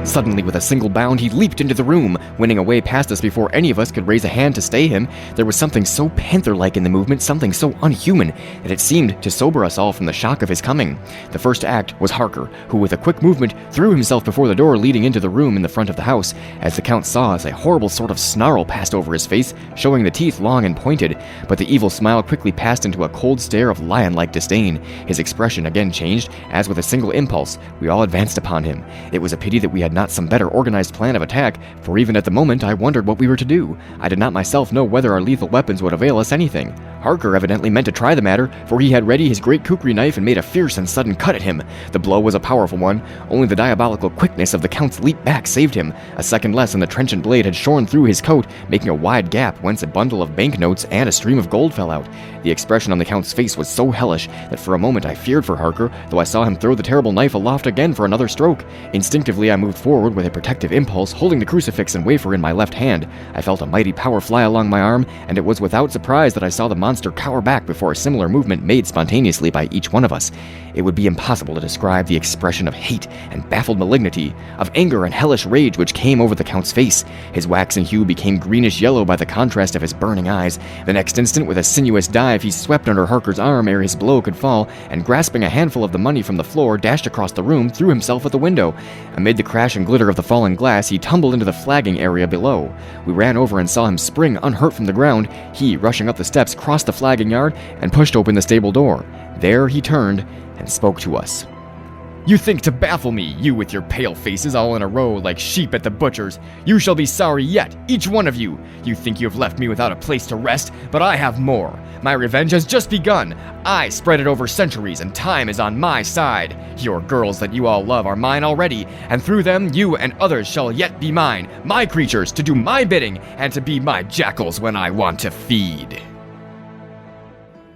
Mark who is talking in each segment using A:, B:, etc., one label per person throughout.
A: Suddenly, with a single bound, he leaped into the room, winning a way past us before any of us could raise a hand to stay him. There was something so panther-like in the movement, something so unhuman, that it seemed to sober us all from the shock of his coming. The first act was Harker, who with a quick movement threw himself before the door leading into the room in the front of the house. As the Count saw us, a horrible sort of snarl passed over his face, showing the teeth long and pointed, but the evil smile quickly passed into a cold stare of lion-like disdain. His expression again changed, as with a single impulse, we all advanced upon him. It was a pity that we had not some better organized plan of attack, for even at the moment I wondered what we were to do. I did not myself know whether our lethal weapons would avail us anything. Harker evidently meant to try the matter, for he had ready his great kukri knife and made a fierce and sudden cut at him. The blow was a powerful one. Only the diabolical quickness of the Count's leap back saved him. A second less and the trenchant blade had shorn through his coat, making a wide gap whence a bundle of banknotes and a stream of gold fell out. The expression on the Count's face was so hellish that for a moment I feared for Harker, though I saw him throw the terrible knife aloft again for another stroke. Instinctively I moved forward with a protective impulse, holding the crucifix and wafer in my left hand. I felt a mighty power fly along my arm, and it was without surprise that I saw the monster cower back before a similar movement made spontaneously by each one of us. It would be impossible to describe the expression of hate and baffled malignity, of anger and hellish rage which came over the Count's face. His waxen hue became greenish-yellow by the contrast of his burning eyes. The next instant, with a sinuous dive, he swept under Harker's arm ere his blow could fall, and grasping a handful of the money from the floor, dashed across the room, threw himself at the window. Amid the crash and glitter of the falling glass, he tumbled into the flagging area below. We ran over and saw him spring unhurt from the ground. He, rushing up the steps, crossed the flagging yard and pushed open the stable door. There he turned and spoke to us. "You think to baffle me, you with your pale faces all in a row like sheep at the butcher's. You shall be sorry yet, each one of you. You think you have left me without a place to rest, but I have more. My revenge has just begun. I spread it over centuries, and time is on my side. Your girls that you all love are mine already, and through them you and others shall yet be mine, my creatures, to do my bidding, and to be my jackals when I want to feed."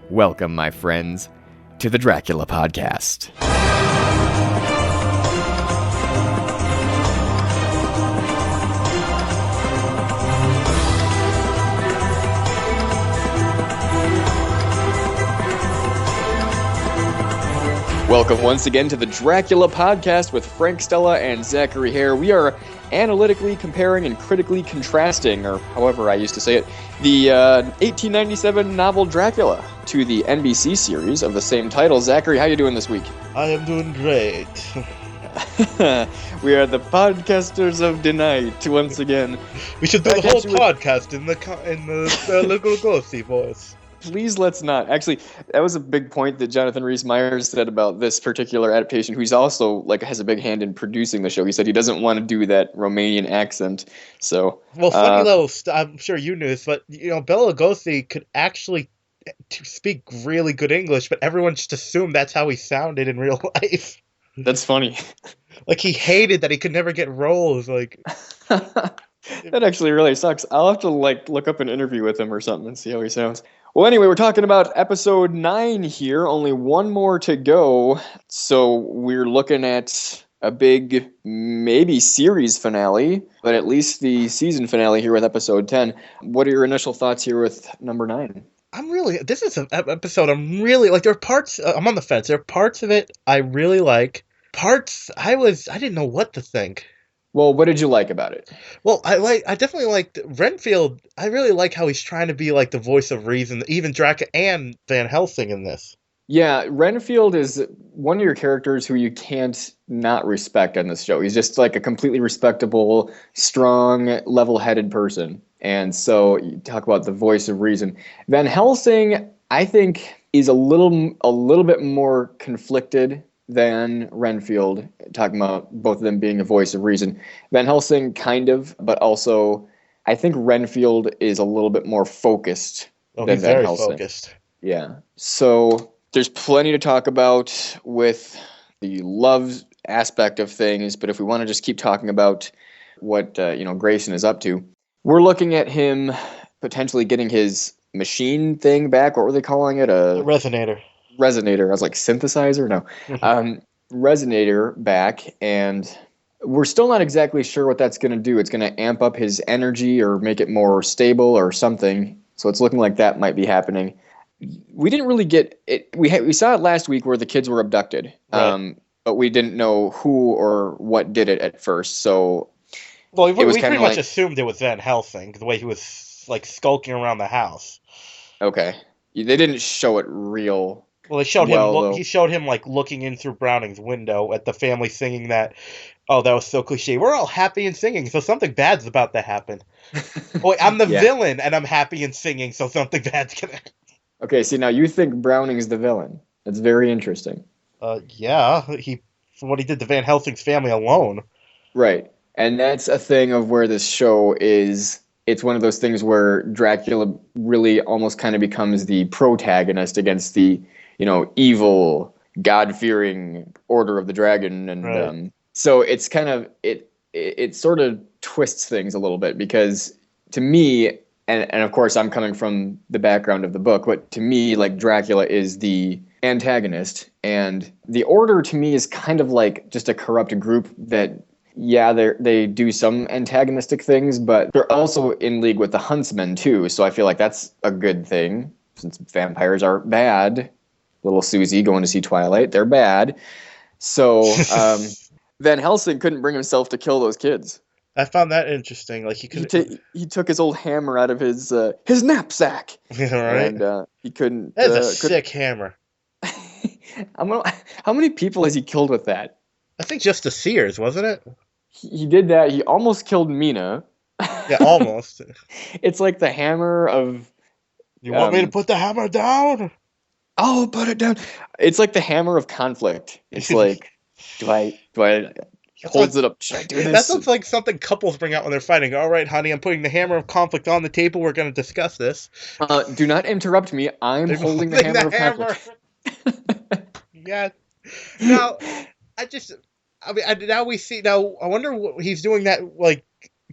A: Welcome, my friends, to the Dracula Podcast. Welcome once again to the Dracula Podcast with Frank Stella and Zachary Hare. We are analytically comparing and critically contrasting, or however I used to say it, the 1897 novel Dracula to the NBC series of the same title. Zachary, how you doing this week?
B: I am doing great.
A: We are the podcasters of the night once again.
B: We should do the whole podcast in the Little Ghosty voice.
A: Please let's not. Actually, that was a big point that Jonathan Rhys-Meyers said about this particular adaptation, who's also has a big hand in producing the show. He said he doesn't want to do that Romanian accent. So,
B: well, funny little I'm sure you knew this, but Bela Lugosi could actually speak really good English, but everyone just assumed that's how he sounded in real life.
A: That's funny.
B: He hated that he could never get roles.
A: That actually really sucks. I'll have to look up an interview with him or something and see how he sounds. Well, anyway, we're talking about episode 9 here. Only one more to go. So we're looking at a big, maybe series finale, but at least the season finale here with episode 10. What are your initial thoughts here with number 9?
B: This is an episode there are parts, I'm on the fence. There are parts of it I really like. Parts, I didn't know what to think.
A: Well, what did you like about it?
B: Well, I definitely liked Renfield. I really like how he's trying to be the voice of reason, even Dracula and Van Helsing in this.
A: Yeah, Renfield is one of your characters who you can't not respect on this show. He's just a completely respectable, strong, level-headed person. And so you talk about the voice of reason. Van Helsing, I think, is a little bit more conflicted than Renfield, talking about both of them being a voice of reason. Van Helsing, kind of, but also I think Renfield is a little bit more focused than Van Helsing. Very focused. Yeah. So there's plenty to talk about with the love aspect of things, but if we want to just keep talking about what Grayson is up to, we're looking at him potentially getting his machine thing back. What were they calling it? A
B: resonator.
A: I was like, synthesizer? No. Resonator back, and we're still not exactly sure what that's going to do. It's going to amp up his energy or make it more stable or something. So it's looking like that might be happening. We didn't really get it. We saw it last week where the kids were abducted.
B: Right.
A: but we didn't know who or what did it at first. So
B: Well,
A: it was
B: we
A: kind
B: pretty
A: of
B: much
A: like,
B: assumed it was Van Helsing, the way he was like skulking around the house.
A: okay, they didn't show it real
B: Well, they showed him
A: well
B: he
A: though.
B: showed him like looking in through Browning's window at the family singing that. Oh, that was so cliche. We're all happy and singing, so something bad's about to happen. Oh, wait, I'm the
A: Yeah.
B: villain, and I'm happy and singing, so something bad's gonna.
A: Okay, see now you think Browning's the villain. That's very interesting.
B: Yeah, he from what he did to Van Helsing's family alone.
A: Right. And that's a thing of where this show is. It's one of those things where Dracula really almost kind of becomes the protagonist against the, evil, God-fearing Order of the Dragon, and
B: Right.
A: so it's kind of it sort of twists things a little bit because to me, and of course I'm coming from the background of the book, but to me, like Dracula is the antagonist, and the Order to me is kind of like just a corrupt group that yeah, they do some antagonistic things, but they're also in league with the Huntsmen too. So I feel like that's a good thing since vampires are bad. Little Susie going to see Twilight, they're bad. So Van Helsing couldn't bring himself to kill those kids.
B: I found that interesting. Like he could,
A: He took his old hammer out of his knapsack,
B: right?
A: and he couldn't.
B: That's a
A: Couldn't.
B: sick hammer.
A: How many people has he killed with that?
B: I think just the Sears, wasn't it?
A: He did that. He almost killed Mina.
B: Yeah, almost.
A: It's like the hammer of.
B: You want me to
A: Um,
B: put the hammer down?
A: I'll put it down. It's like the hammer of conflict. It's like, do I? He holds it up. Should I do
B: That
A: this?
B: sounds like something couples bring out when they're fighting. All right, honey, I'm putting the hammer of conflict on the table. We're going to discuss this.
A: Do not interrupt me. I'm
B: They're
A: holding the hammer of conflict.
B: Yeah. Now, I mean, now we see. Now, I wonder what he's doing that, like,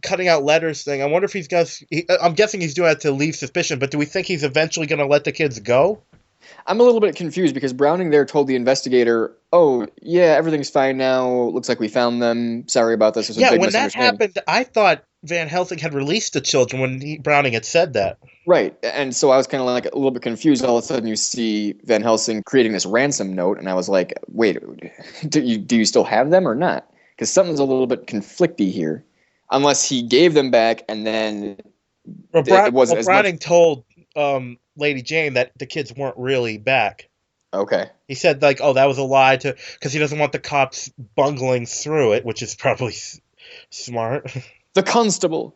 B: cutting out letters thing. I wonder if he's going to. I'm guessing he's doing that to leave suspicion, but do we think he's eventually going to let the kids go?
A: I'm a little bit confused because Browning there told the investigator, "Oh, yeah, everything's fine now. Looks like we found them. Sorry about this. It was a
B: Yeah,
A: big
B: when that
A: misunderstanding."
B: happened, I thought Van Helsing had released the children when Browning had said that.
A: Right. And so I was kind of like a little bit confused. All of a sudden, you see Van Helsing creating this ransom note, and I was like, "Wait, do you still have them or not?" Because something's a little bit conflicty here. Unless he gave them back, and then it wasn't as much.
B: Browning told Lady Jane that the kids weren't really back.
A: Okay.
B: He said, like, oh, that was a lie because he doesn't want the cops bungling through it, which is probably smart.
A: The constable.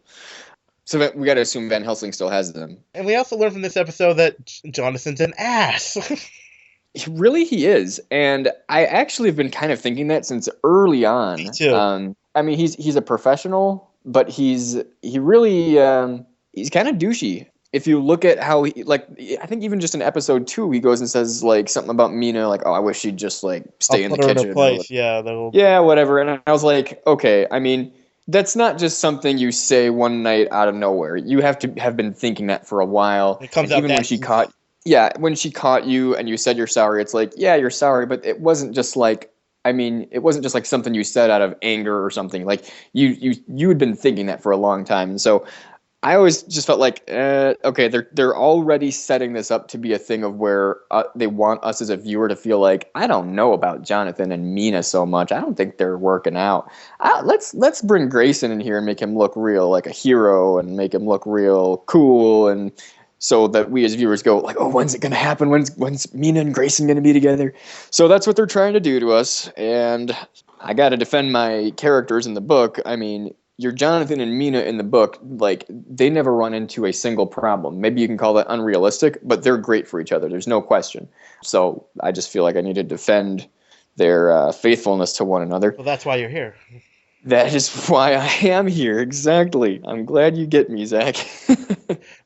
A: So we got to assume Van Helsing still has them.
B: And we also learned from this episode that Jonathan's an ass.
A: Really, he is, and I actually have been kind of thinking that since early on.
B: Me too.
A: I mean, he's a professional, but he really he's kind of douchey. If you look at how he, like, I think even just in episode 2, he goes and says like something about Mina, like, "Oh, I wish she'd just like stay in the
B: Put her in
A: kitchen."
B: her place. Yeah,
A: Yeah, whatever. And I was like, okay, I mean, that's not just something you say one night out of nowhere. You have to have been thinking that for a while.
B: it comes
A: And
B: out
A: even when
B: that
A: she
B: easy.
A: caught, when she caught you and you said you're sorry, it's like, yeah, you're sorry, but it wasn't just like, I mean, it wasn't just like something you said out of anger or something. Like you had been thinking that for a long time, and so I always just felt like, okay, they're already setting this up to be a thing of where they want us as a viewer to feel like, I don't know about Jonathan and Mina so much. I don't think they're working out. Let's bring Grayson in here and make him look real like a hero and make him look real cool, and so that we as viewers go like, oh, when's it gonna happen? When's Mina and Grayson gonna be together? So that's what they're trying to do to us, and I got to defend my characters in the book. I mean, your Jonathan and Mina in the book, like, they never run into a single problem. Maybe you can call that unrealistic, but they're great for each other. There's no question. So I just feel like I need to defend their faithfulness to one another.
B: Well, that's why you're here.
A: That is why I am here. Exactly. I'm glad you get me, Zach.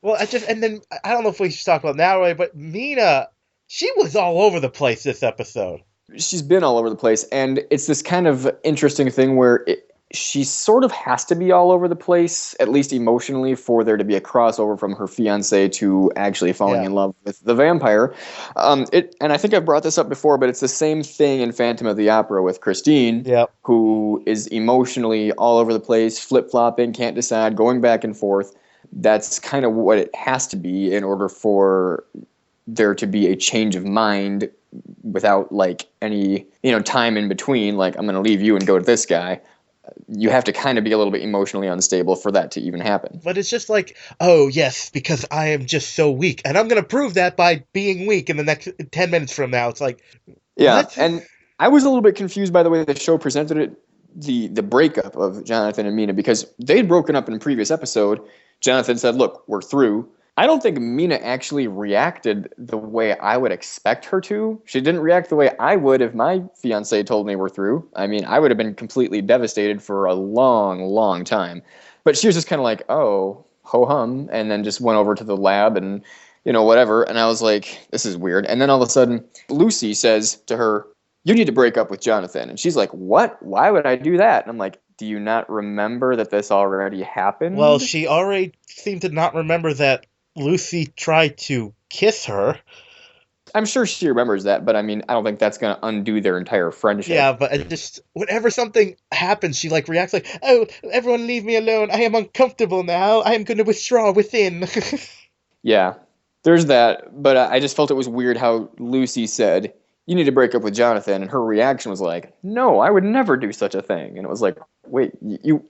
B: Well, and then I don't know if we should talk about it now, right? But Mina, she was all over the place this episode.
A: She's been all over the place, and it's this kind of interesting thing where she sort of has to be all over the place, at least emotionally, for there to be a crossover from her fiance to actually falling in love with the vampire. And I think I've brought this up before, but it's the same thing in Phantom of the Opera with Christine, who is emotionally all over the place, flip-flopping, can't decide, going back and forth. That's kind of what it has to be in order for there to be a change of mind without like any, time in between, like I'm going to leave you and go to this guy. You have to kind of be a little bit emotionally unstable for that to even happen.
B: But it's just like, oh, yes, because I am just so weak. And I'm going to prove that by being weak in the next 10 minutes from now. It's like,
A: Yeah,
B: what?
A: and I was a little bit confused by the way the show presented it, the breakup of Jonathan and Mina, because they'd broken up in a previous episode. Jonathan said, "Look, we're through." I don't think Mina actually reacted the way I would expect her to. She didn't react the way I would if my fiance told me we're through. I mean, I would have been completely devastated for a long, long time. But she was just kind of like, "Oh, ho hum," and then just went over to the lab and whatever. And I was like, this is weird. And then all of a sudden, Lucy says to her, "You need to break up with Jonathan." And she's like, "What? Why would I do that?" And I'm like, do you not remember that this already happened?
B: Well, she already seemed to not remember that Lucy tried to kiss her.
A: I'm sure she remembers that, but I mean, I don't think that's going to undo their entire friendship.
B: Yeah, but it just, whenever something happens, she like reacts like, oh, everyone leave me alone. I am uncomfortable now. I am going to withdraw within.
A: Yeah, there's that. But I just felt it was weird how Lucy said, "You need to break up with Jonathan," and her reaction was like, "No, I would never do such a thing." And it was like, wait,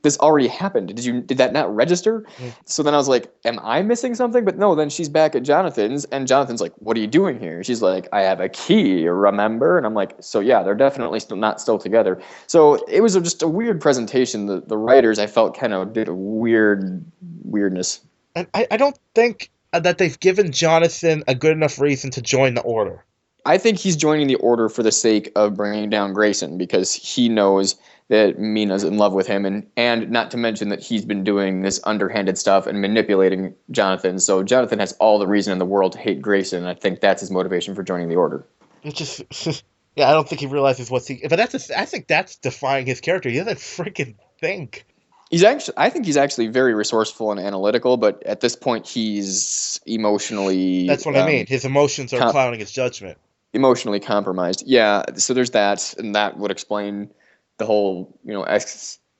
A: this already happened. Did that not register?
B: Mm.
A: So then I was like, am I missing something? But no, then she's back at Jonathan's, and Jonathan's like, "What are you doing here?" She's like, "I have a key, remember?" And I'm like, so yeah, they're definitely still together. So it was just a weird presentation. The writers, I felt, kind of did a weirdness.
B: And I don't think that they've given Jonathan a good enough reason to join the Order.
A: I think he's joining the Order for the sake of bringing down Grayson, because he knows that Mina's in love with him, and not to mention that he's been doing this underhanded stuff and manipulating Jonathan. So Jonathan has all the reason in the world to hate Grayson, and I think that's his motivation for joining the Order.
B: It just, yeah, I don't think he realizes what's he. But I think that's defying his character. He doesn't freaking think.
A: I think he's actually very resourceful and analytical, but at this point he's emotionally.
B: That's what I mean. His emotions are clouding his judgment.
A: Emotionally compromised. Yeah, so there's that, and that would explain the whole,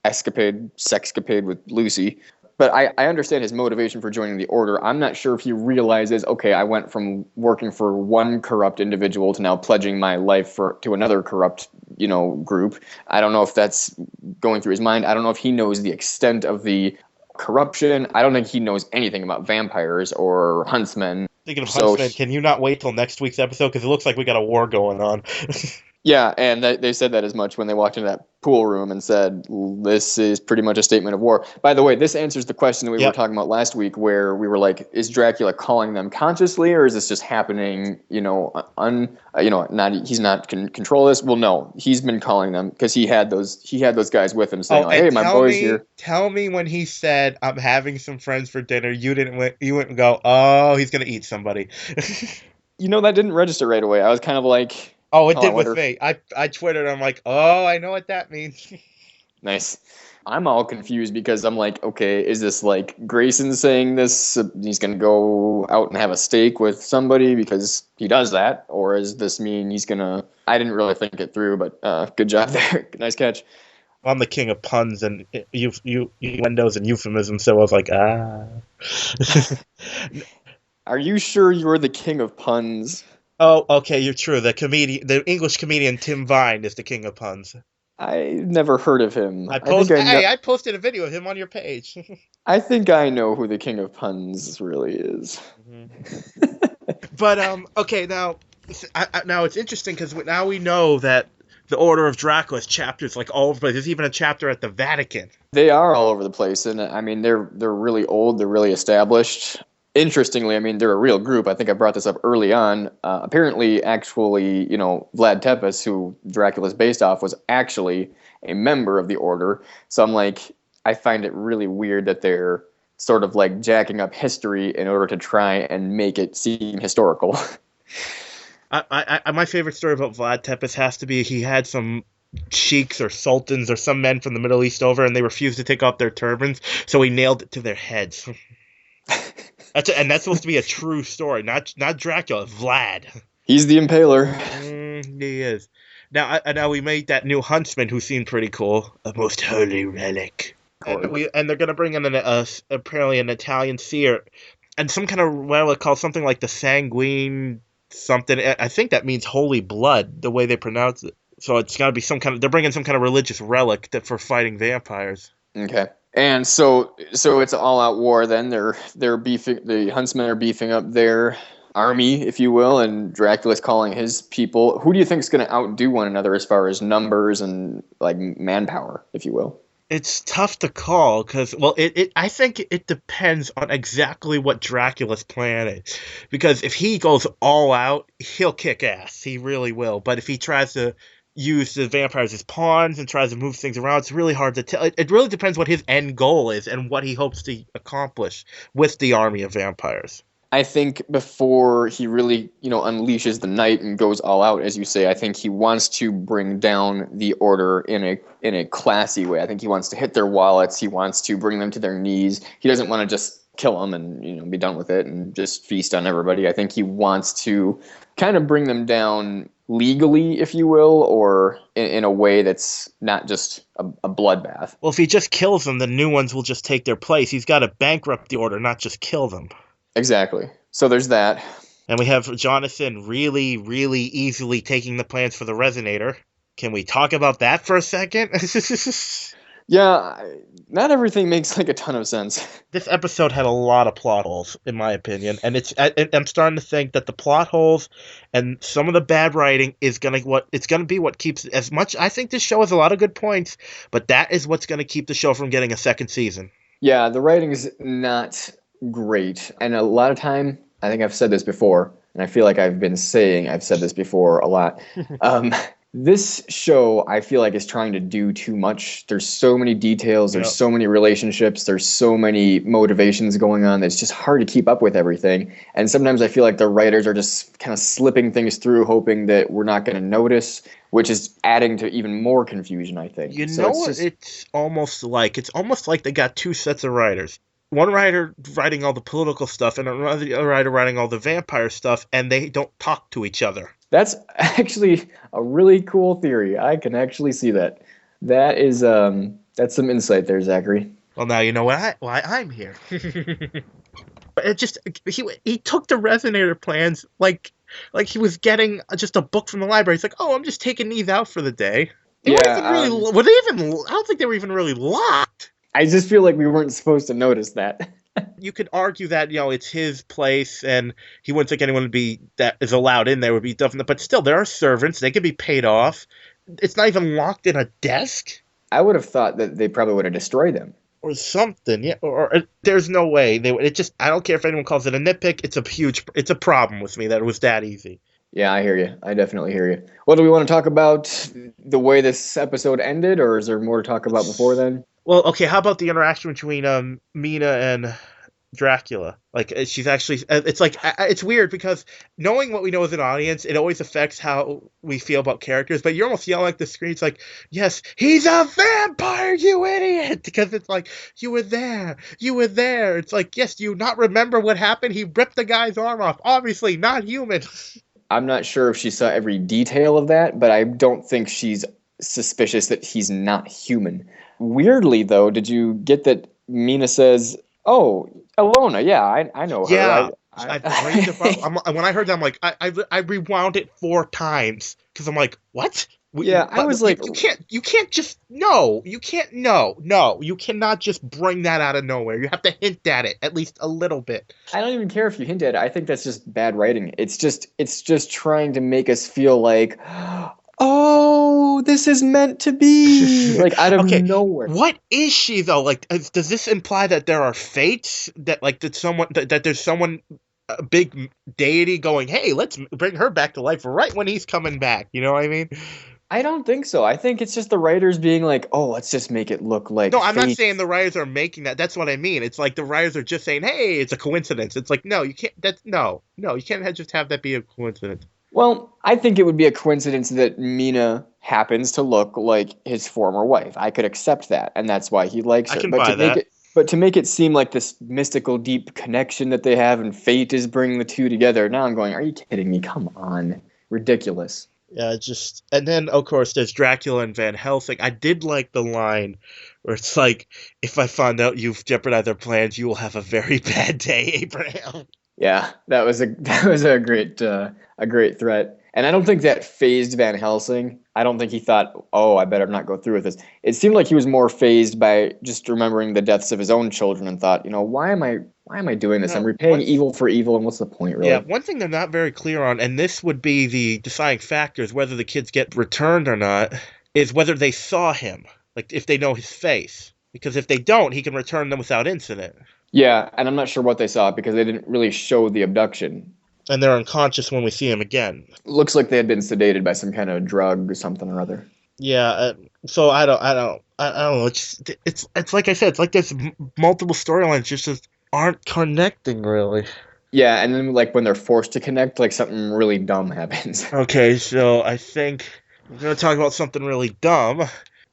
A: sexcapade with Lucy. But I understand his motivation for joining the Order. I'm not sure if he realizes, okay, I went from working for one corrupt individual to now pledging my life to another corrupt, group. I don't know if that's going through his mind. I don't know if he knows the extent of the corruption. I don't think he knows anything about vampires or huntsmen.
B: Speaking of huntsmen, can you not wait till next week's episode? Because it looks like we got a war going on.
A: Yeah, and they said that as much when they walked into that pool room and said, this is pretty much a statement of war. By the way, this answers the question that we were talking about last week, where we were like, is Dracula calling them consciously, or is this just happening, he's not can control this? Well, no, he's been calling them, because he had those guys with him saying, hey, my boy's here.
B: Tell me when he said, I'm having some friends for dinner, you wouldn't go, oh, he's going to eat somebody.
A: That didn't register right away. I was kind of like...
B: Oh, it did with me. I twittered. I'm like, oh, I know what that means.
A: Nice. I'm all confused because I'm like, okay, is this like Grayson saying this? He's going to go out and have a steak with somebody because he does that? Or does this mean he's going to... I didn't really think it through, but good job there. Nice catch.
B: I'm the king of puns and innuendos and euphemisms, so I was like, ah.
A: Are you sure you're the king of puns?
B: Oh, okay, you're true. The English comedian Tim Vine is the king of puns.
A: I never heard of him.
B: I posted a video of him on your page.
A: I think I know who the king of puns really is.
B: Mm-hmm. But okay, now it's interesting because now we know that the Order of Dracula has chapters like all over the place. There's even a chapter at the Vatican.
A: They are all over the place, and I mean they're really old. They're really established. Interestingly, I mean, they're a real group. I think I brought this up early on. Actually, Vlad Tepes, who Dracula's based off, was actually a member of the Order. So I'm like, I find it really weird that they're sort of like jacking up history in order to try and make it seem historical.
B: My favorite story about Vlad Tepes has to be he had some sheiks or sultans or some men from the Middle East over, and they refused to take off their turbans, so he nailed it to their heads. And that's supposed to be a true story, not Dracula, Vlad.
A: He's the impaler.
B: He is. Now we made that new huntsman who seemed pretty cool, a most holy relic. And they're gonna bring in apparently an Italian seer, and some kind of called something like the sanguine something. I think that means holy blood, the way they pronounce it. So it's got to be some kind of. They're bringing some kind of religious relic for fighting vampires.
C: Okay. And so it's an all-out war then. They're beefing, the huntsmen are beefing up their army, if you will, and Dracula's calling his people. Who do you think is going to outdo one another as far as numbers and like manpower, if you will?
B: It's tough to call because, well, I think it depends on exactly what Dracula's plan is. Because if he goes all out, he'll kick ass. He really will. But if he tries to use the vampires as pawns and tries to move things around, it's really hard to tell. It really depends what his end goal is and what he hopes to accomplish with the army of vampires.
C: I think before he really, unleashes the night and goes all out, as you say, I think he wants to bring down the order in a classy way. I think he wants to hit their wallets. He wants to bring them to their knees. He doesn't want to just kill them and be done with it and just feast on everybody. I think he wants to kind of bring them down legally, if you will, or in a way that's not just a bloodbath.
B: Well, if he just kills them, the new ones will just take their place. He's got to bankrupt the order, not just kill them.
C: Exactly. So there's that.
B: And we have Jonathan really, really easily taking the plans for the Resonator. Can we talk about that for a second?
C: Yeah, not everything makes like a ton of sense.
B: This episode had a lot of plot holes, in my opinion, and I'm starting to think that the plot holes and some of the bad writing is gonna be what keeps as much. I think this show has a lot of good points, but that is what's gonna keep the show from getting a second season.
C: Yeah, the writing is not great, and a lot of time, I think I've said this before, and I feel like I've said this before a lot. This show, I feel like, is trying to do too much. There's so many details. There's so many relationships. There's so many motivations going on that it's just hard to keep up with everything. And sometimes I feel like the writers are just kind of slipping things through, hoping that we're not going to notice, which is adding to even more confusion, I think.
B: It's almost like they got two sets of writers. One writer writing all the political stuff and another writer writing all the vampire stuff, and they don't talk to each other.
C: That's actually a really cool theory. I can actually see that. That is that's some insight there, Zachary.
B: Well, now you know why I'm here. He took the Resonator plans like he was getting just a book from the library. It's like, oh, I'm just taking these out for the day. I don't think they were even really locked.
C: I just feel like we weren't supposed to notice that.
B: You could argue that, it's his place and he wouldn't think anyone that is allowed in there would be different. But still, there are servants. They could be paid off. It's not even locked in a desk.
C: I would have thought that they probably would have destroyed them.
B: Or something, yeah. Or there's no way. I don't care if anyone calls it a nitpick. It's a problem with me that it was that easy.
C: Yeah, I hear you. I definitely hear you. Well, do we want to talk about the way this episode ended, or is there more to talk about before then?
B: Well, okay, how about the interaction between Mina and Dracula? Like, she's actually, it's like, it's weird because knowing what we know as an audience, it always affects how we feel about characters, but you're almost yelling at the screen. It's like, yes, he's a vampire, you idiot! Because it's like, you were there. It's like, yes, do you not remember what happened? He ripped the guy's arm off. Obviously, not human.
C: I'm not sure if she saw every detail of that, but I don't think she's suspicious that he's not human. Weirdly, though, did you get that Mina says, "Oh, Alona, yeah, I know her."
B: Yeah, when I heard that, I'm like, I rewound it 4 times because I'm like, what?
C: I was like,
B: you can't just no, you cannot just bring that out of nowhere. You have to hint at it at least a little bit.
C: I don't even care if you hint at it. I think that's just bad writing. It's just trying to make us feel like, oh, this is meant to be, like, out of nowhere.
B: What is she though? Like, does this imply that there are fates that there's someone, a big deity going, hey, let's bring her back to life right when he's coming back? You know what I mean?
C: I don't think so. I think it's just the writers being like, oh, let's just make it look like.
B: No, I'm not saying the writers are making that. That's what I mean. It's like the writers are just saying, hey, it's a coincidence. It's like, no, you can't. You can't just have that be a coincidence.
C: Well, I think it would be a coincidence that Mina happens to look like his former wife. I could accept that, and that's why he likes her.
B: I can buy that.
C: But to make it seem like this mystical, deep connection that they have and fate is bringing the two together, now I'm going, are you kidding me? Come on. Ridiculous.
B: Yeah, and then, of course, there's Dracula and Van Helsing. I did like the line where it's like, if I find out you've jeopardized our plans, you will have a very bad day, Abraham.
C: Yeah, that was a a great threat. And I don't think that phased Van Helsing. I don't think he thought, "Oh, I better not go through with this." It seemed like he was more phased by just remembering the deaths of his own children and thought, why am I doing this? I'm
B: No,
C: repaying evil for evil, and what's the point,
B: yeah,
C: really?
B: one thing they're not very clear on, and this would be the deciding factor, is whether the kids get returned or not, is whether they saw him, like if they know his face. Because if they don't, he can return them without incident.
C: Yeah, and I'm not sure what they saw because they didn't really show the abduction.
B: And they're unconscious when we see him again.
C: Looks like they had been sedated by some kind of drug or something or other.
B: Yeah, so I don't know. It's like I said, it's like there's multiple storylines just aren't connecting really.
C: Yeah, and then like when they're forced to connect, like something really dumb happens.
B: Okay, so I think we're gonna talk about something really dumb.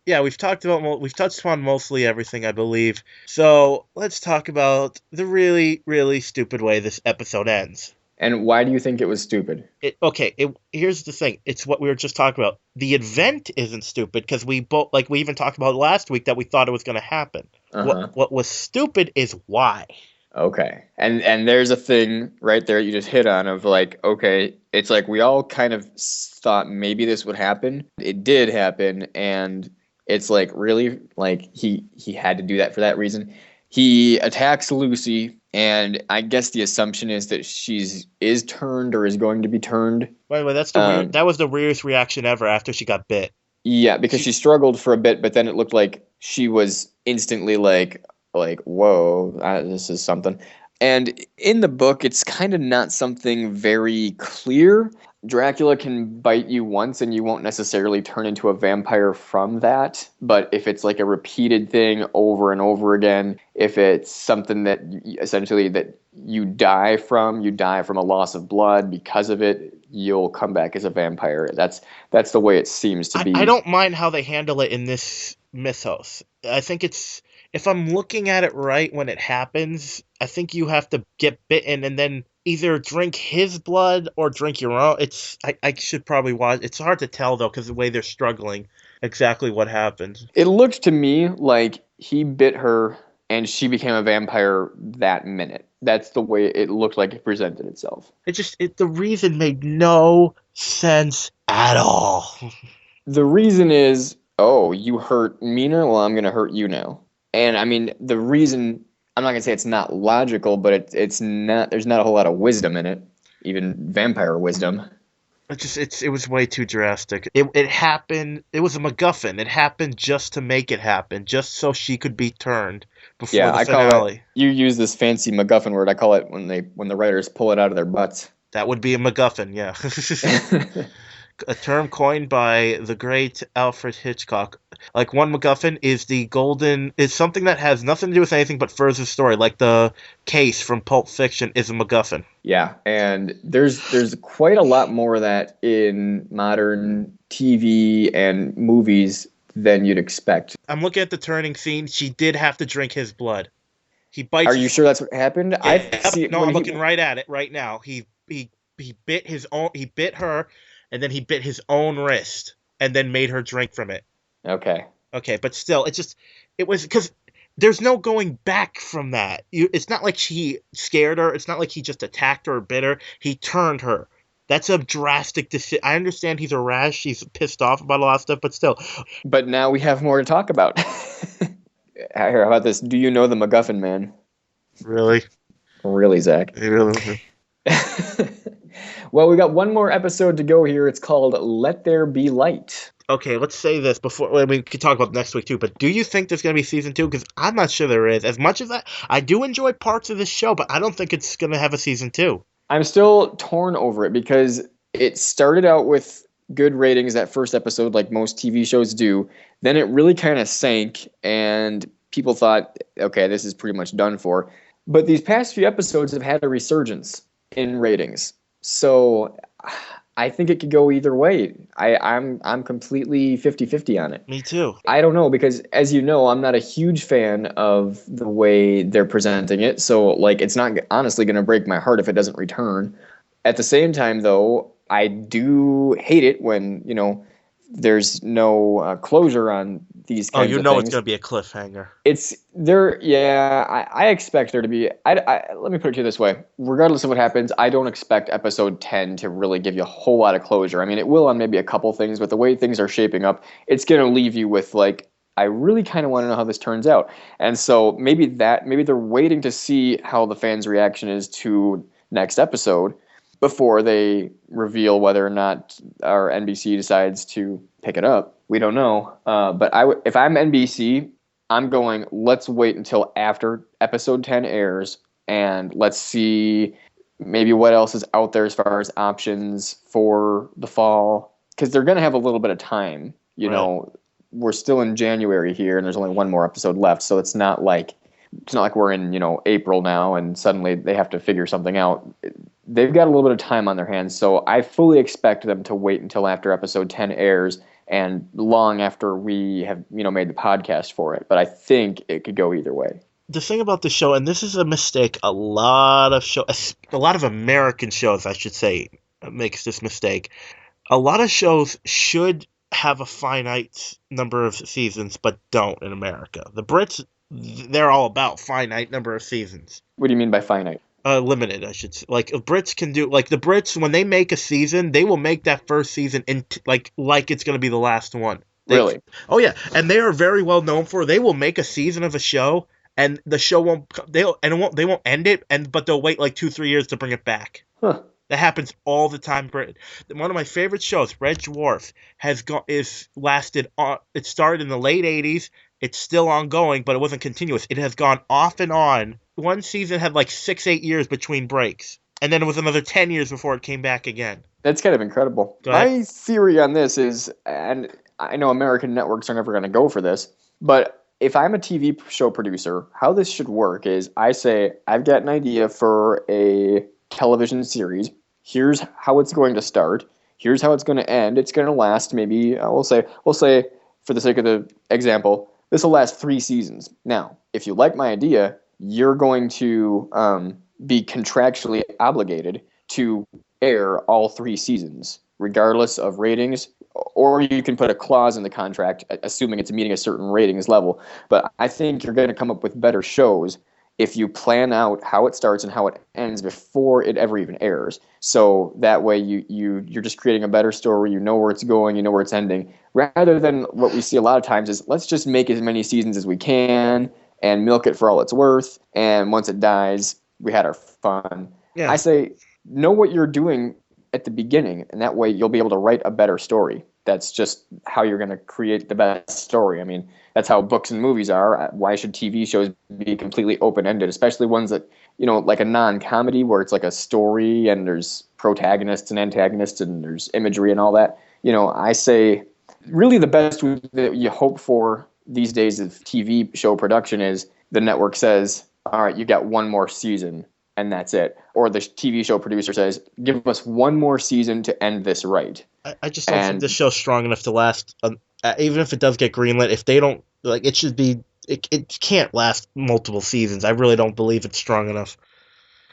B: Yeah, we've touched upon mostly everything, I believe. So let's talk about the really, really stupid way this episode ends.
C: And why do you think it was stupid?
B: Here's the thing. It's what we were just talking about. The event isn't stupid because we both, like we even talked about last week, that we thought it was going to happen.
C: Uh-huh.
B: What was stupid is why.
C: Okay. And there's a thing right there you just hit on of like, okay, it's like we all kind of thought maybe this would happen. It did happen, and it's like really like he had to do that for that reason. He attacks Lucy, and I guess the assumption is that is turned or is going to be turned.
B: By the way, that was the weirdest reaction ever after she got bit.
C: Yeah, because she struggled for a bit, but then it looked like she was instantly like whoa, this is something. And in the book, it's kind of not something very clear. Dracula can bite you once and you won't necessarily turn into a vampire from that. But if it's like a repeated thing over and over again, if it's something that essentially that you die from a loss of blood because of it, you'll come back as a vampire. That's the way it seems to be.
B: I don't mind how they handle it in this mythos. I think if I'm looking at it right when it happens, I think you have to get bitten and then either drink his blood or drink your own. I should probably watch. It's hard to tell though because the way they're struggling, exactly what happened.
C: It looked to me like he bit her and she became a vampire that minute. That's the way it looked like it presented itself.
B: The reason made no sense at all.
C: The reason is, oh, you hurt Mina, well, I'm gonna hurt you now. And I mean, the reason, I'm not gonna say it's not logical, but it's not. There's not a whole lot of wisdom in it, even vampire wisdom.
B: It was way too drastic. It happened. It was a MacGuffin. It happened just to make it happen, just so she could be turned before the finale.
C: Call it. You use this fancy MacGuffin word. I call it when the writers pull it out of their butts.
B: That would be a MacGuffin, yeah. A term coined by the great Alfred Hitchcock. Like one MacGuffin is something that has nothing to do with anything but furthers the story. Like the case from Pulp Fiction is a MacGuffin.
C: Yeah, and there's quite a lot more of that in modern TV and movies than you'd expect.
B: I'm looking at the turning scene. She did have to drink his blood. He bites.
C: Are you sure that's what happened?
B: I'm looking right at it right now. He bit his own. He bit her. And then he bit his own wrist and then made her drink from it.
C: Okay,
B: but still, it was because there's no going back from that. It's not like he scared her. It's not like he just attacked her or bit her. He turned her. That's a drastic decision. I understand he's a rash. He's pissed off about a lot of stuff, but still.
C: But now we have more to talk about. How about this? Do you know the MacGuffin Man?
B: Really?
C: Really, Zach?
B: Really?
C: Well, we got one more episode to go here. It's called Let There Be Light.
B: Okay, let's say this before we could talk about next week too. But do you think there's going to be season 2? Because I'm not sure there is. As much as I do enjoy parts of this show, but I don't think it's going to have a season 2.
C: I'm still torn over it because it started out with good ratings that first episode, like most TV shows do. Then it really kind of sank, and people thought, okay, this is pretty much done for. But these past few episodes have had a resurgence in ratings. So I think it could go either way. I'm completely 50-50 on it.
B: Me too.
C: I don't know because, as you know, I'm not a huge fan of the way they're presenting it. So, like, it's not honestly going to break my heart if it doesn't return. At the same time, though, I do hate it when, there's no closure on these
B: Oh,
C: kinds
B: you
C: of
B: know
C: things.
B: it's going to be a cliffhanger.
C: It's there. Yeah, I expect there to be. Let me put it to you this way: regardless of what happens, I don't expect episode 10 to really give you a whole lot of closure. I mean, it will on maybe a couple things, but the way things are shaping up, it's going to leave you with like, I really kind of want to know how this turns out. And so maybe they're waiting to see how the fans' reaction is to next episode before they reveal whether or not our NBC decides to pick it up. We don't know. But if I'm NBC, I'm going, let's wait until after episode 10 airs and let's see maybe what else is out there as far as options for the fall. Because they're going to have a little bit of time. You know, we're still in January here and there's only one more episode left. So it's not like we're in, April now and suddenly they have to figure something out. They've got a little bit of time on their hands. So I fully expect them to wait until after episode 10 airs and long after we have, made the podcast for it. But I think it could go either way.
B: The thing about the show, and this is a mistake, a lot of American shows, I should say, makes this mistake. A lot of shows should have a finite number of seasons, but don't in America. The Brits, they're all about finite number of seasons.
C: What do you mean by finite?
B: Limited, I should say. Like, Brits can do, like, the Brits, when they make a season, they will make that first season like it's going to be the last one.
C: Really?
B: Oh, yeah. And they are very well known for, they will make a season of a show, and the show they won't end it, but they'll wait like 2-3 years to bring it back.
C: Huh.
B: That happens all the time. One of my favorite shows, Red Dwarf, it started in the late 80s. It's still ongoing, but it wasn't continuous. It has gone off and on. One season had like 6-8 years between breaks. And then it was another 10 years before it came back again.
C: That's kind of incredible. My theory on this is, and I know American networks are never going to go for this, but if I'm a TV show producer, how this should work is I say, I've got an idea for a television series. Here's how it's going to start. Here's how it's going to end. It's going to last maybe, we'll say, for the sake of the example, this will last 3 seasons. Now, if you like my idea, you're going to be contractually obligated to air all 3 seasons, regardless of ratings, or you can put a clause in the contract, assuming it's meeting a certain ratings level. But I think you're going to come up with better shows if you plan out how it starts and how it ends before it ever even airs. So that way you're just creating a better story, you know where it's going, you know where it's ending, rather than what we see a lot of times is let's just make as many seasons as we can and milk it for all it's worth, and once it dies, we had our fun. Yeah. I say, know what you're doing at the beginning, and that way you'll be able to write a better story. That's just how you're going to create the best story. I mean, that's how books and movies are. Why should TV shows be completely open-ended, especially ones that, like a non-comedy where it's like a story and there's protagonists and antagonists and there's imagery and all that. I say really the best that you hope for these days of TV show production is the network says, all right, you got one more season and that's it. Or the TV show producer says, give us one more season to end this right.
B: I just don't think this show's strong enough to last, even if it does get greenlit, if they don't, it should be, it can't last multiple seasons. I really don't believe it's strong enough.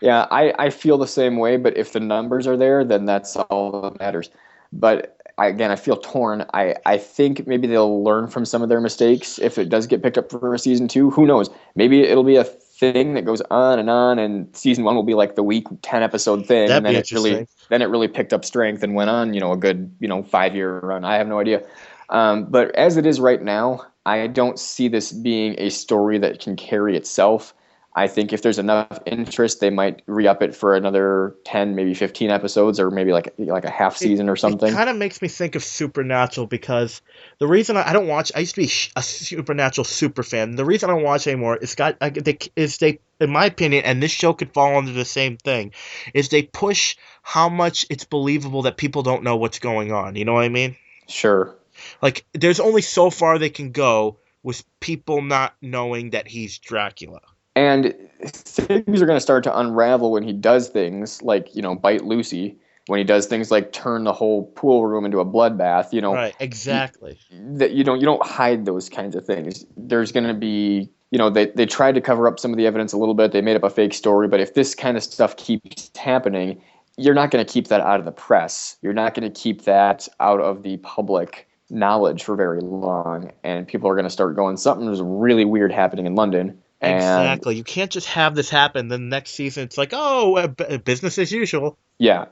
C: Yeah, I feel the same way, but if the numbers are there, then that's all that matters. But I feel torn. I think maybe they'll learn from some of their mistakes if it does get picked up for a season 2. Who knows? Maybe it'll be a thing that goes on, and season 1 will be like the week 10 episode thing.
B: That'd
C: and then it really picked up strength and went on, a good, 5-year run. I have no idea. But as it is right now, I don't see this being a story that can carry itself. I think if there's enough interest, they might re-up it for another 10, maybe 15 episodes, or maybe like a half season or something.
B: It kind of makes me think of Supernatural, because the reason I don't watch, I used to be a Supernatural super fan. The reason I don't watch anymore is they, in my opinion, and this show could fall under the same thing, is they push how much it's believable that people don't know what's going on. You know what I mean?
C: Sure.
B: Like, there's only so far they can go with people not knowing that he's Dracula.
C: And things are going to start to unravel when he does things like, bite Lucy, when he does things like turn the whole pool room into a bloodbath,
B: Right, exactly.
C: You don't hide those kinds of things. There's going to be, they tried to cover up some of the evidence a little bit. They made up a fake story. But if this kind of stuff keeps happening, you're not going to keep that out of the press. You're not going to keep that out of the public. knowledge for very long, and people are going to start going, something's really weird happening in London. And
B: Exactly. You can't just have this happen. Then next season, it's like, oh, business as usual.
C: yeah,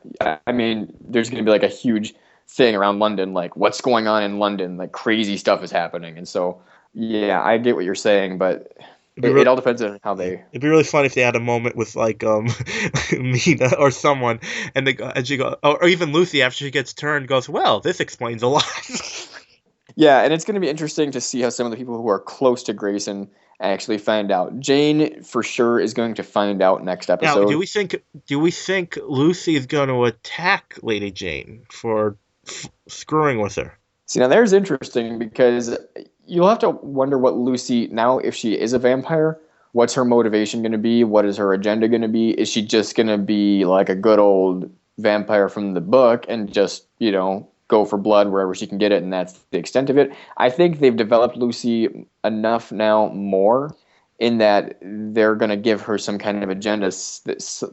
C: I mean, there's going to be like a huge thing around London, like what's going on in London, like crazy stuff is happening. And so, yeah, I get what you're saying, but it all depends on how they.
B: It'd be really funny if they had a moment with like Mina or someone, and she go, or even Lucy after she gets turned goes, well, this explains a lot.
C: Yeah, and it's going to be interesting to see how some of the people who are close to Grayson actually find out. Jane, for sure, is going to find out next episode.
B: Now, do we think Lucy is going to attack Lady Jane for screwing with her?
C: See, now there's interesting, because you'll have to wonder what Lucy, now if she is a vampire, what's her motivation going to be? What is her agenda going to be? Is she just going to be like a good old vampire from the book and just, go for blood wherever she can get it, and that's the extent of it? I think they've developed Lucy enough now more in that they're going to give her some kind of agenda,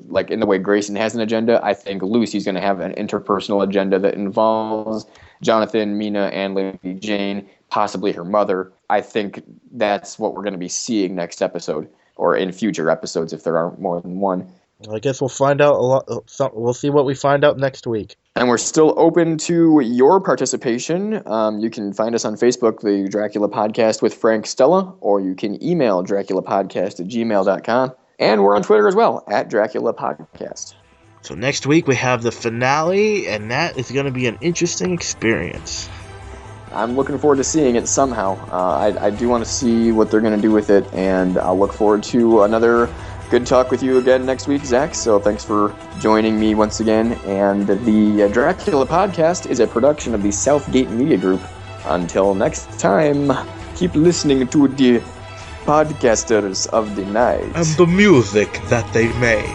C: like in the way Grayson has an agenda. I think Lucy's going to have an interpersonal agenda that involves Jonathan, Mina, and Lady Jane, possibly her mother. I think that's what we're going to be seeing next episode, or in future episodes if there are more than one.
B: I guess we'll find out a lot. We'll see what we find out next week.
C: And we're still open to your participation. You can find us on Facebook, the Dracula Podcast with Frank Stella, or you can email draculapodcast@gmail.com. And we're on Twitter as well, @Dracula Podcast.
B: So next week we have the finale, and that is going to be an interesting experience.
C: I'm looking forward to seeing it somehow. I do want to see what they're going to do with it, and I'll look forward to another good talk with you again next week, Zach. So thanks for joining me once again. And the Dracula Podcast is a production of the Southgate Media Group. Until next time, keep listening to the podcasters of the night.
B: And the music that they make.